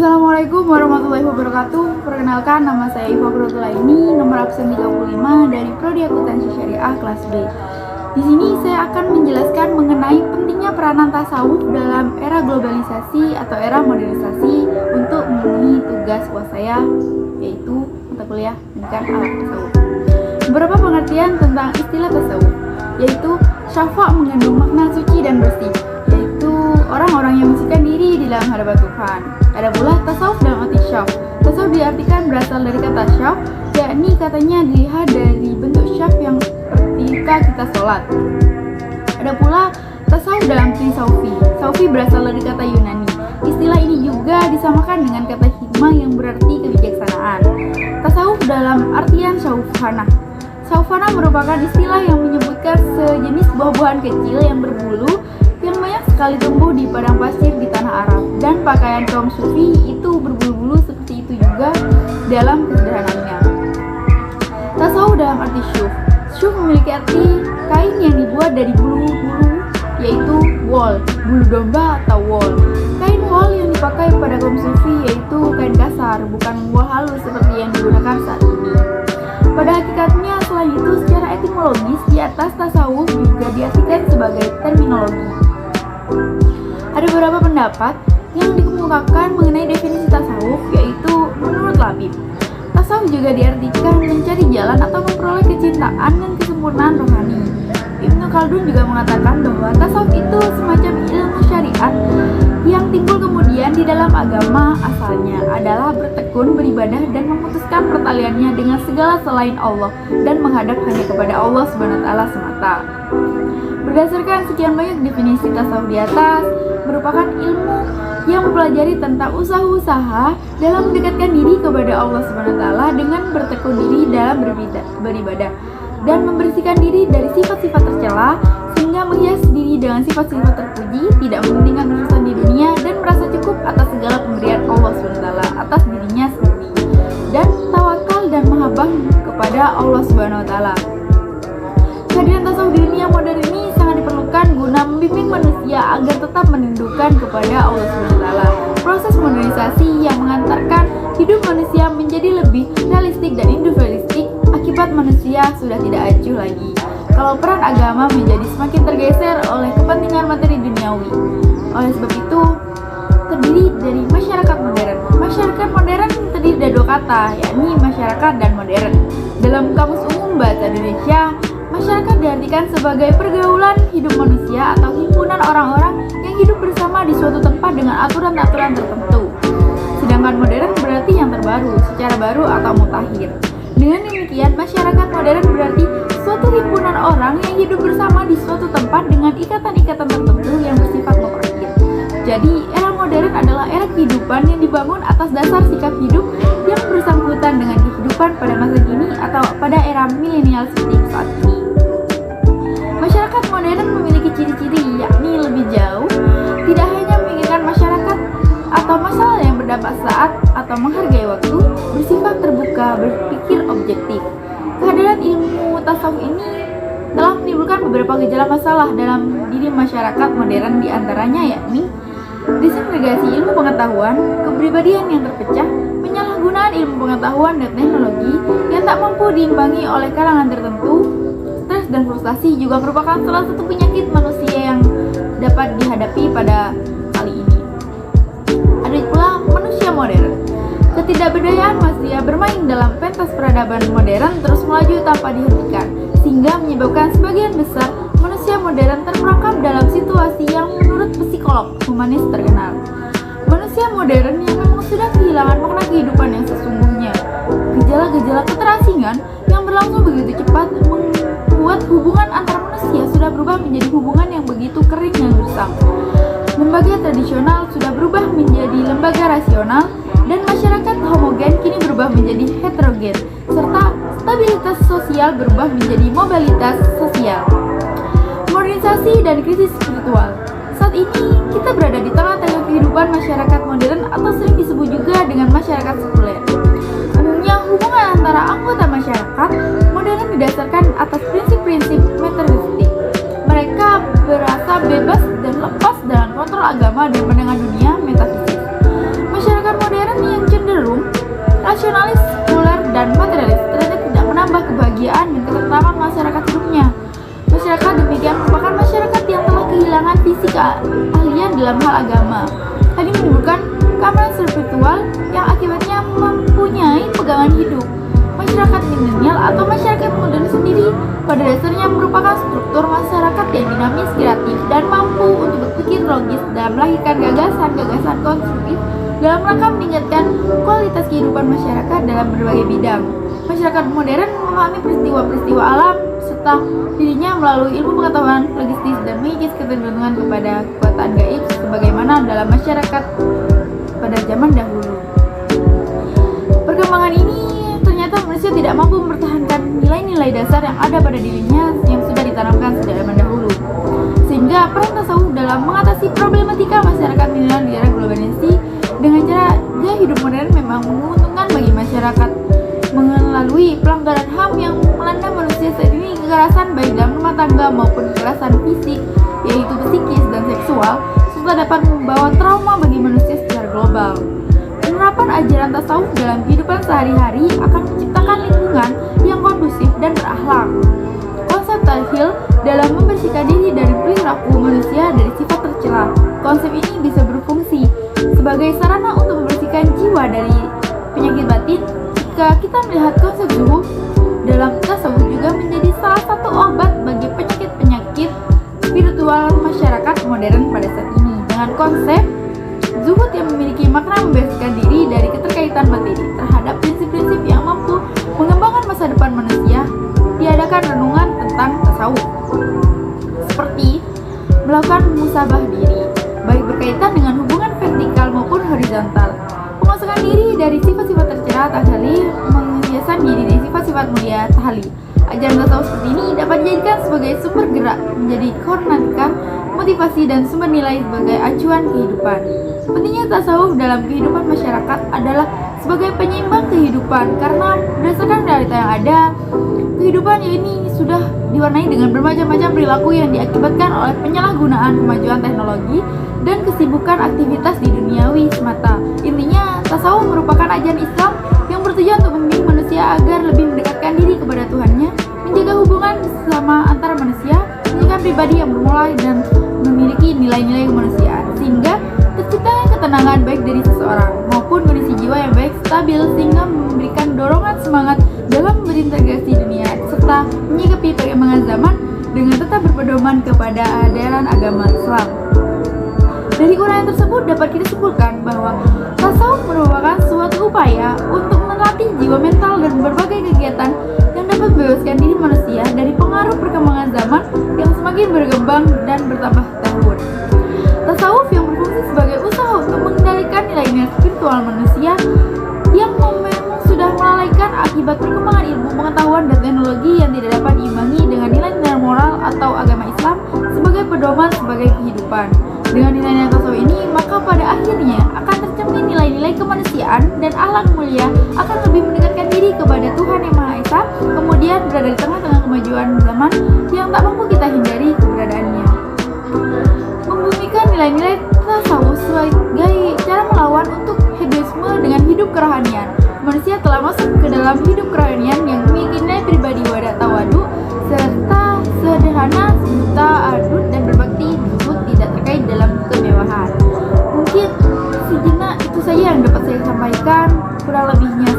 Assalamualaikum warahmatullahi wabarakatuh. Perkenalkan, nama saya Iva Kurotulaini, nomor absen 35 dari Prodi Akuntansi Syariah kelas B. Di sini saya akan menjelaskan mengenai pentingnya peranan tasawuf dalam era globalisasi atau era modernisasi untuk memenuhi tugas kuliah saya, yaitu mata kuliah pendidikan alat tasawuf. Beberapa pengertian tentang istilah tasawuf, yaitu syafa' mengandung makna suci dan bersih, yaitu orang-orang yang mensucikan diri di dalam hadapan Tuhan. Ada pula tasawuf dalam arti syaf. Tasawuf diartikan berasal dari kata syaf, yakni katanya dilihat dari bentuk syaf yang ketika kita sholat. Ada pula tasawuf dalam arti saufi. Saufi berasal dari kata Yunani. Istilah ini juga disamakan dengan kata hikmah yang berarti kebijaksanaan. Tasawuf dalam artian syaufanah. Syaufanah merupakan istilah yang menyebutkan sejenis buah-buahan kecil yang berbulu yang banyak sekali tumbuh di padang pasir di tanah Arab, dan pakaian kaum sufi itu berbulu-bulu seperti itu juga dalam kesederhanaannya. Tasawuf dalam arti syuf. Syuf memiliki arti kain yang dibuat dari bulu-bulu, yaitu wol, bulu domba atau wol. Kain wol yang dipakai pada kaum sufi yaitu kain kasar, bukan wol halus seperti yang digunakan saat ini. Pada hakikatnya, selain itu secara etimologis di atas tasawuf juga diartikan sebagai terminologi. Ada beberapa pendapat yang dikemukakan mengenai definisi tasawuf, yaitu menurut Labib, tasawuf juga diartikan mencari jalan atau memperoleh kecintaan dan kesempurnaan rohani. Ibnu Khaldun juga mengatakan bahwa tasawuf itu semacam ilmu syariat yang timbul kemudian di dalam agama asalnya adalah bertekun, beribadah, dan memutuskan pertaliannya dengan segala selain Allah dan menghadap hanya kepada Allah SWT semata. Berdasarkan sekian banyak definisi tasawuf di atas, merupakan ilmu yang mempelajari tentang usaha-usaha dalam mendekatkan diri kepada Allah SWT dengan bertekun diri dalam beribadah dan membersihkan diri dari sifat-sifat tercela sehingga menghias diri dengan sifat-sifat terpuji, tidak mementingkan urusan di dunia dan merasa cukup atas segala pemberian Allah SWT atas dirinya sendiri, dan tawakal dan mahabbah kepada Allah SWT. Kehadiran tasawuf di dunia modern ini sangat diperlukan guna membimbing manusia agar tetap menundukkan kepada Allah SWT. Proses modernisasi yang mengantarkan hidup manusia menjadi lebih realistik dan individualistik akibat manusia sudah tidak acuh lagi. Kalau peran agama menjadi semakin tergeser oleh kepentingan materi duniawi. Oleh sebab itu, terdiri dari masyarakat modern. Masyarakat modern terdiri dari dua kata, yakni masyarakat dan modern. Dalam Kamus Umum Bahasa Indonesia, masyarakat diartikan sebagai pergaulan hidup manusia atau himpunan orang-orang yang hidup bersama di suatu tempat dengan aturan-aturan tertentu. Sedangkan modern berarti yang terbaru, secara baru atau mutakhir. Dengan demikian, masyarakat modern berarti suatu himpunan orang yang hidup bersama di suatu tempat dengan ikatan-ikatan tertentu yang bersifat mutakhir. Jadi, era modern adalah era kehidupan yang dibangun atas dasar sikap hidup yang bersangkutan dengan kehidupan pada masa kini atau pada era milenial seperti saat ini. Masyarakat modern memiliki ciri-ciri, yakni lebih jauh, tidak hanya memikirkan masyarakat atau masalah yang berdampak saat atau menghargai waktu, bersifat terbuka, berpikir objektif. Kehadiran ilmu tasawuf ini telah menimbulkan beberapa gejala masalah dalam diri masyarakat modern, diantaranya yakni disintegrasi ilmu pengetahuan, kepribadian yang terpecah, penyalahgunaan ilmu pengetahuan dan teknologi yang tak mampu diimbangi oleh kalangan tertentu. Stres dan frustasi juga merupakan salah satu penyakit manusia yang dapat dihadapi pada kali ini. Ada pula manusia modern. Ketidakberdayaan manusia bermain dalam pentas peradaban modern terus melaju tanpa dihentikan, sehingga menyebabkan sebagian besar manusia modern terperangkap dalam situasi yang menurut psikolog humanis terkenal. Manusia modern yang memang sudah kehilangan makna kehidupan yang sesungguhnya. Gejala-gejala keterasingan yang berlangsung begitu cepat membuat hubungan antar manusia sudah berubah menjadi hubungan yang begitu kering dan gersang. Lembaga tradisional sudah berubah menjadi lembaga rasional, dan masyarakat homogen kini berubah menjadi heterogen, serta stabilitas sosial berubah menjadi mobilitas sosial. Modernisasi dan krisis spiritual. Saat ini kita berada di tengah-tengah kehidupan masyarakat modern atau sering disebut juga dengan masyarakat sekuler. Umumnya hubungan antara anggota masyarakat modern didasarkan atas prinsip-prinsip materialistik. Mereka berasa bebas dan lepas dalam kontrol agama dan pandangan dunia metafisik. Masyarakat modern dalam hal agama. Hal ini menimbulkan keamanan spiritual yang akibatnya mempunyai pegangan hidup. Masyarakat milenial atau masyarakat modern sendiri pada dasarnya merupakan struktur masyarakat yang dinamis, kreatif, dan mampu untuk berpikir logis dan melahirkan gagasan-gagasan konstruktif dalam rangka meningkatkan kualitas kehidupan masyarakat dalam berbagai bidang. Masyarakat modern memahami peristiwa-peristiwa alam serta dirinya melalui ilmu pengetahuan logistis dan mengikis ketergantungan kepada kekuatan gaib sebagaimana dalam masyarakat pada zaman dahulu. Perkembangan ini ternyata manusia tidak mampu mempertahankan nilai-nilai dasar yang ada pada dirinya yang sudah ditanamkan sejak zaman dahulu. Sehingga peran tasawuf dalam mengatasi problematika masyarakat milenial di era globalisasi dengan cara gaya hidup modern memang menguntungkan bagi masyarakat. Melalui pelanggaran HAM yang melanda manusia saat ini, kekerasan baik dalam rumah tangga maupun kekerasan fisik, yaitu psikis dan seksual, serta dapat membawa trauma bagi manusia secara global. Penerapan ajaran tasawuf dalam kehidupan sehari-hari akan menciptakan lingkungan yang kondusif dan berakhlak. Konsep tahil dalam membersihkan diri dari perilaku manusia dari sifat tercela. Konsep ini bisa berfungsi sebagai sarana untuk membersihkan jiwa dari penyakit batin. Jika kita melihat konsep zuhud dalam tasawuf juga menjadi salah satu obat bagi penyakit-penyakit spiritual masyarakat modern pada saat ini. Dengan konsep zuhud yang memiliki makna membebaskan diri dari keterkaitan materi terhadap prinsip-prinsip yang mampu mengembangkan masa depan manusia, diadakan renungan tentang tasawuf seperti melakukan musabah diri, baik berkaitan dengan hubungan vertikal maupun horizontal, pemasukan diri dari sifat-sifat tercela tahali, menghiasan diri dari sifat-sifat mulia tahali. Ajaran tasawuf seperti ini dapat dijadikan sebagai sumber gerak, menjadi koordinator, motivasi, dan sumber nilai sebagai acuan kehidupan. Pentingnya tasawuf dalam kehidupan masyarakat adalah sebagai penyeimbang kehidupan, karena berdasarkan realita yang ada, kehidupan ini sudah diwarnai dengan bermacam-macam perilaku yang diakibatkan oleh penyalahgunaan kemajuan teknologi dan kesibukan aktivitas di duniawi semata. Intinya, tasawuf merupakan ajaran Islam yang bertujuan untuk membimbing manusia agar lebih mendekatkan diri kepada Tuhannya, menjaga hubungan sesama antara manusia, menjadikan pribadi yang bermulai dan memiliki nilai-nilai kemanusiaan, sehingga terciptanya ketenangan baik dari seseorang maupun kondisi jiwa yang baik stabil, sehingga memberikan dorongan semangat dalam berintegrasi dunia serta menyikapi perkembangan zaman dengan tetap berpedoman kepada ajaran agama Islam. Dari uraian tersebut dapat kita simpulkan bahwa tasawuf merupakan suatu upaya untuk melatih jiwa mental dan berbagai kegiatan yang dapat membebaskan diri manusia dari pengaruh perkembangan zaman yang semakin berkembang dan bertambah tahun. Tasawuf yang berfungsi sebagai usaha untuk mengendalikan nilai-nilai spiritual manusia yang memang sudah melalaikan akibat perkembangan ilmu pengetahuan dan teknologi yang tidak dapat diimbangi dengan nilai-nilai moral atau agama Islam sebagai pedoman sebagai kehidupan. Dengan nilai-nilai tasawuf ini, maka pada akhirnya akan tercermin nilai-nilai kemanusiaan dan akhlak mulia akan lebih mendekatkan diri kepada Tuhan Yang Maha Esa, kemudian berada di tengah-tengah kemajuan zaman yang tak mampu kita hindari keberadaannya. Membumikan nilai-nilai tasawuf sebagai cara melawan untuk hedonisme dengan hidup kerohanian. Manusia telah masuk ke dalam hidup kerohanian yang memiliki nilai pribadi wadah tawadu serta sederhana, buta, adut, dan berbakti disebut tidak terkait dalam kemewahan. Mungkin sejenak itu saja yang dapat saya sampaikan. Kurang lebihnya